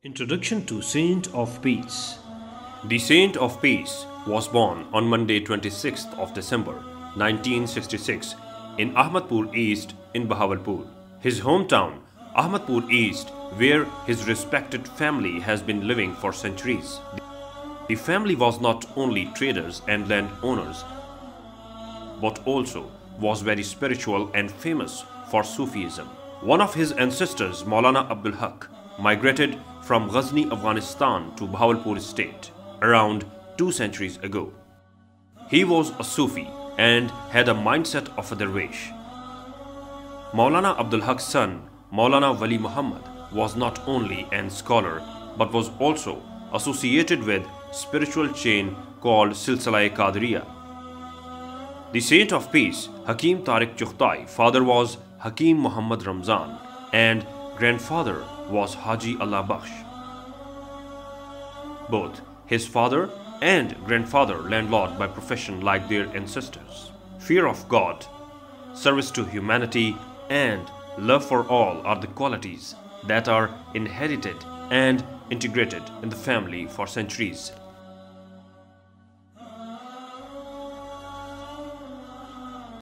Introduction to Saint of Peace. The Saint of Peace was born on Monday 26th of December 1966 in Ahmadpur East in Bahawalpur. His hometown, Ahmadpur East, where his respected family has been living for centuries. The family was not only traders and landowners, but also was very spiritual and famous for Sufism. One of his ancestors, Maulana Abdul Haq, migrated from Ghazni, Afghanistan to Bahawalpur state around 2 centuries ago. He was a Sufi and had a mindset of a dervish. Maulana Abdul Haq's son, Maulana Wali Muhammad, was not only an scholar but was also associated with spiritual chain called Silsila-e Qadiriya. The Saint of Peace, Hakim Tariq Chughtai, father was Hakim Muhammad Ramzan and grandfather was Haji Allah Bakhsh. Both his father and grandfather landlord by profession like their ancestors. Fear of God, service to humanity and love for all are the qualities that are inherited and integrated in the family for centuries.